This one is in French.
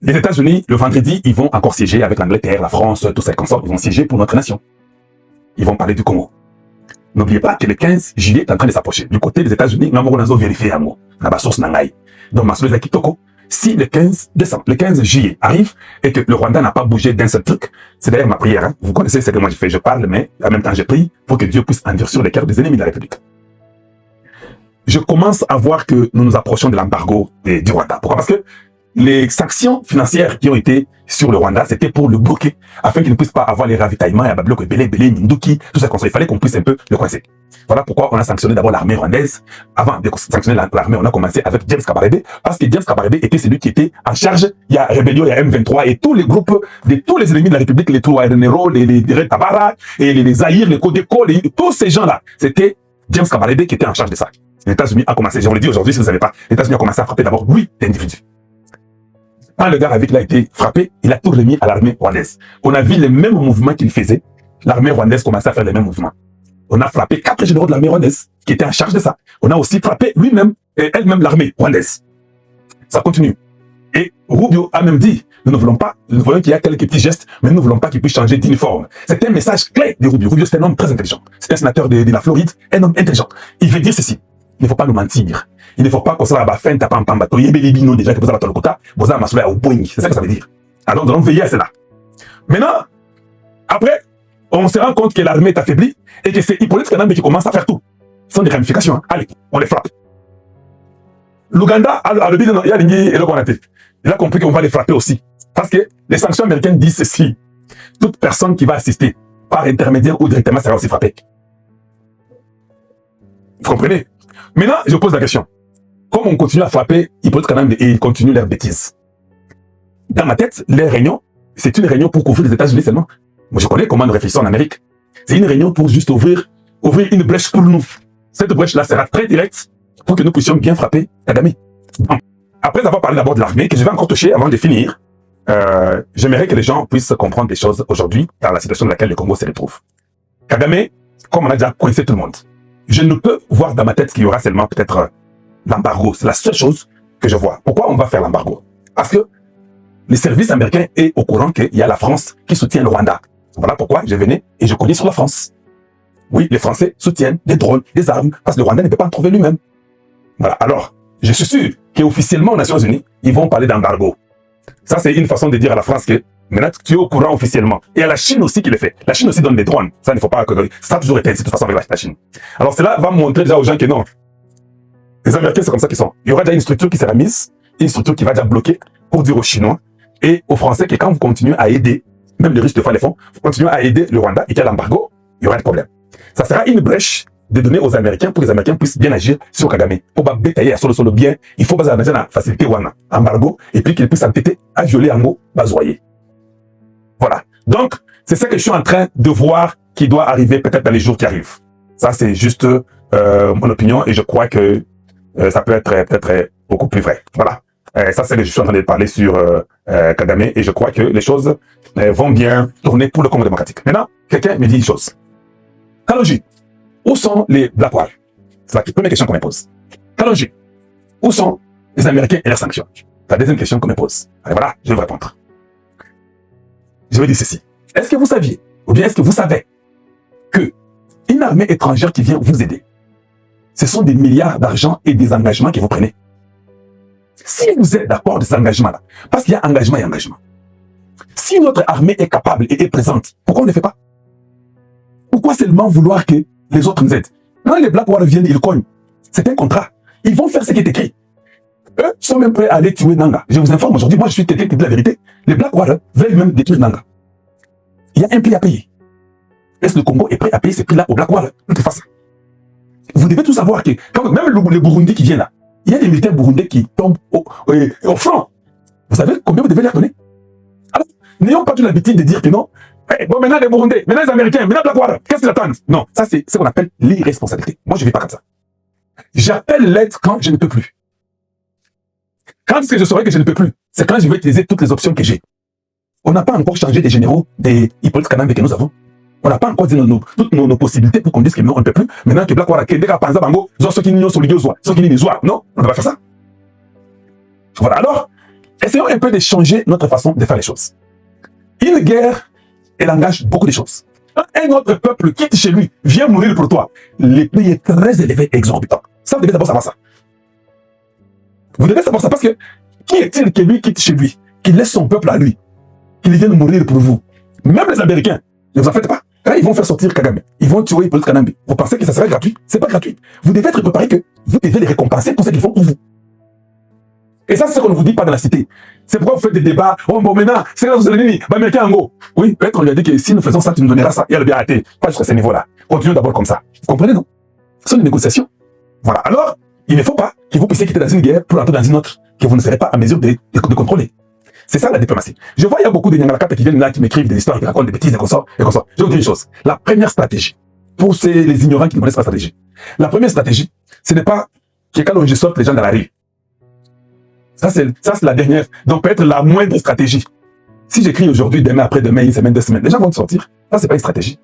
Les États-Unis, le vendredi, ils vont encore siéger avec l'Angleterre, la France, tous ces consorts. Ils vont siéger pour notre nation. Ils vont parler du Congo. N'oubliez pas que le 15 juillet est en train de s'approcher. Du côté des États-Unis, nous avons vérifié à moi. Dans la source Nangaï. Donc, ma source Kitoko, si le 15 décembre, le 15 juillet arrive et que le Rwanda n'a pas bougé d'un seul truc, c'est d'ailleurs ma prière. Hein. Vous connaissez ce que moi je fais. Je parle, mais en même temps, je prie pour que Dieu puisse endurer sur les cœurs des ennemis de la République. Je commence à voir que nous nous approchons de l'embargo du Rwanda. Pourquoi? Parce que les sanctions financières qui ont été sur le Rwanda, c'était pour le bloquer, afin qu'il ne puisse pas avoir les ravitaillements, et bloquer Belé, Minduki, tout ça. Il fallait qu'on puisse un peu le coincer. Voilà pourquoi on a sanctionné d'abord l'armée rwandaise. Avant de sanctionner l'armée, on a commencé avec James Kabarebe, parce que James Kabarebe était celui qui était en charge. Il y a Rébellion, il y a M23 et tous les groupes de tous les ennemis de la République, les Touarenero, les Red Tabara, et les Zahir, les Kodeko, tous ces gens-là. C'était James Kabarebe qui était en charge de ça. Les États-Unis ont commencé, je vous le dis aujourd'hui si vous ne savez pas, les États-Unis ont commencé à frapper d'abord 8 individus. Quand le gars avec a été frappé, il a tout remis à l'armée rwandaise. On a vu les mêmes mouvements qu'il faisait. L'armée rwandaise commençait à faire les mêmes mouvements. On a frappé 4 généraux de l'armée rwandaise qui étaient en charge de ça. On a aussi frappé lui-même et elle-même l'armée rwandaise. Ça continue. Et Rubio a même dit, nous voulons qu'il y ait quelques petits gestes, mais nous ne voulons pas qu'il puisse changer d'uniforme. C'est un message clé de Rubio. Rubio, c'est un homme très intelligent. C'est un sénateur de la Floride, un homme intelligent. Il veut dire ceci. Il ne faut pas nous mentir. Il ne faut pas qu'on soit à la fin, t'as pas un pambato, yébélibino déjà que vous avez le quota, vous avez un masoula au Boeing. C'est ça que ça veut dire. Alors, nous allons veiller à cela. Maintenant, après, on se rend compte que l'armée est affaiblie et que c'est Hippolyte Kanambe qui commence à faire tout. Ce sont des ramifications. Hein. Allez, on les frappe. L'Ouganda a le bide, il y a l'Ingui et le Konaté. Il a compris qu'on va les frapper aussi. Parce que les sanctions américaines disent ceci. Toute personne qui va assister par intermédiaire ou directement sera aussi frappée. Vous comprenez? Maintenant, je pose la question. Comme on continue à frapper Hippolyte Kanambe et ils continuent leurs bêtises. Dans ma tête, les réunions, c'est une réunion pour couvrir les États-Unis seulement. Moi, je connais comment nous réfléchissons en Amérique. C'est une réunion pour juste ouvrir une brèche pour nous. Cette brèche-là sera très directe pour que nous puissions bien frapper Kagame. Donc, après avoir parlé d'abord de l'armée, que je vais encore toucher avant de finir, j'aimerais que les gens puissent comprendre des choses aujourd'hui dans la situation dans laquelle le Congo se retrouve. Kagame, comme on a déjà coincé tout le monde, je ne peux voir dans ma tête qu'il y aura seulement peut-être l'embargo. C'est la seule chose que je vois. Pourquoi on va faire l'embargo? Parce que les services américains est au courant qu'il y a la France qui soutient le Rwanda. Voilà pourquoi je venais et je connais sur la France. Oui, les Français soutiennent des drones, des armes, parce que le Rwanda ne peut pas en trouver lui-même. Voilà. Alors, je suis sûr qu'officiellement aux Nations Unies, ils vont parler d'embargo. Ça, c'est une façon de dire à la France que maintenant, tu es au courant officiellement. Et à la Chine aussi qui le fait. La Chine aussi donne des drones. Ça, il ne faut pas que... Ça a toujours été ainsi, de toute façon, avec la Chine. Alors, cela va montrer déjà aux gens que non. Les Américains, c'est comme ça qu'ils sont. Il y aura déjà une structure qui sera mise, une structure qui va déjà bloquer pour dire aux Chinois et aux Français que quand vous continuez à aider, même les Russes de fois les fonds, vous continuez à aider le Rwanda et qu'il y a l'embargo, il y aura un problème. Ça sera une brèche de donner aux Américains pour que les Américains puissent bien agir sur Kagame. Pour pas bétailler à solo bien, il faut baser la facilité ou un embargo et puis qu'il puisse s'entêter à violer un mot basoyer. Voilà. Donc, c'est ça que je suis en train de voir qui doit arriver peut-être dans les jours qui arrivent. Ça, c'est juste mon opinion et je crois que ça peut être peut-être beaucoup plus vrai. Voilà. Ça, c'est ce que je suis en train de parler sur Kagame et je crois que les choses vont bien tourner pour le Congo démocratique. Maintenant, quelqu'un me dit une chose. Kalonji, où sont les Black Wall? C'est la première question qu'on me pose. Kalonji, où sont les Américains et leurs sanctions? C'est la deuxième question qu'on me pose. Et voilà, je vais vous répondre. Je vais dire ceci. Est-ce que vous saviez, ou bien est-ce que vous savez que une armée étrangère qui vient vous aider, ce sont des milliards d'argent et des engagements que vous prenez? Si vous êtes d'accord de ces engagements-là, parce qu'il y a engagement et engagement, si notre armée est capable et est présente, pourquoi on ne le fait pas? Pourquoi seulement vouloir que les autres nous aident? Quand les Black Wars viennent, ils cognent. C'est un contrat. Ils vont faire ce qui est écrit. Eux sont même prêts à aller tuer Nanga. Je vous informe aujourd'hui, moi je suis quelqu'un qui dit la vérité. Les Black Wars veulent même détruire Nanga. Il y a un prix à payer. Est-ce que le Congo est prêt à payer ce prix-là aux Black Wars pour qu'ils fassent ça? Vous devez tout savoir que quand même le Burundi qui vient là, il y a des militaires burundais qui tombent au front. Vous savez combien vous devez leur donner? Alors, n'ayons pas toute l'habitude de dire que non. Hey, bon, maintenant les Burundais, maintenant les Américains, maintenant Black Wars, qu'est-ce qu'ils attendent? Non, ça c'est ce qu'on appelle l'irresponsabilité. Moi, je ne vis pas comme ça. J'appelle l'aide quand je ne peux plus. Quand est-ce que je saurai que je ne peux plus? C'est quand je vais utiliser toutes les options que j'ai. On n'a pas encore changé des généraux, des Hippolyte Kanambe que nous avons. On n'a pas encore dit toutes nos possibilités pour qu'on dise que non, on ne peut plus. Maintenant que Black Wars, dès qu'à Panza Bango, non, on ne va pas faire ça. Voilà, alors, Essayons un peu de changer notre façon de faire les choses. Une guerre, elle engage beaucoup de choses. Un autre peuple quitte chez lui, vient mourir pour toi. Le prix est très élevé, exorbitant. Ça, vous devez d'abord savoir ça. Vous devez savoir ça parce que qui est-il que lui quitte chez lui, qui laisse son peuple à lui, qu'il vienne mourir pour vous? Même les Américains, ne vous en faites pas. Quand ils vont faire sortir Kagame, ils vont tuer Paul Kanambe. Vous pensez que ça sera gratuit? C'est pas gratuit. Vous devez être préparé que vous devez les récompenser pour ce qu'ils font pour vous. Et ça, c'est ce qu'on ne vous dit pas dans la cité. C'est pourquoi vous faites des débats. Oh, bon, maintenant, c'est là que vous allez dire, Américain en gros. Oui, peut-être on lui a dit que si nous faisons ça, tu nous donneras ça. Et elle a bien arrêté. Pas jusqu'à ce niveau-là. Continuons d'abord comme ça. Vous comprenez, non? Ce sont des négociations. Voilà. Alors, il ne faut pas que vous puissiez quitter dans une guerre pour entrer dans une autre, que vous ne serez pas à mesure de contrôler. C'est ça la diplomatie. Je vois, il y a beaucoup de Nyangalakata qui viennent là, qui m'écrivent des histoires, qui racontent des bêtises et comme ça. Je vais vous dire une chose. La première stratégie, pour les ignorants qui ne connaissent pas la stratégie, la première stratégie, ce n'est pas que quand je sorte les gens dans la rue. Ça, c'est la dernière. Donc, peut-être la moindre stratégie. Si j'écris aujourd'hui, demain, après-demain, une semaine, 2 semaines, les gens vont sortir. Ça, c'est pas une stratégie.